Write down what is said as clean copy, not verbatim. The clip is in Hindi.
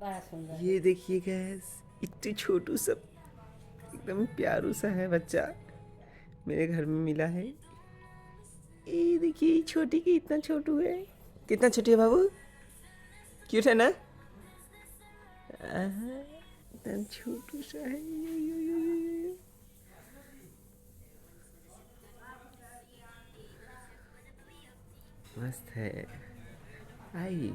बड़ा सुंदर है। ये देखिए गैस, इतनी छोटू सा एकदम प्यारू सा है बच्चा, मेरे घर में मिला है। ये देखिए छोटी की इतना छोटू है। कितना छोटी है बाबू? क्यूट है ना? आहा, इतना छोटू सा है। मस्त है। आई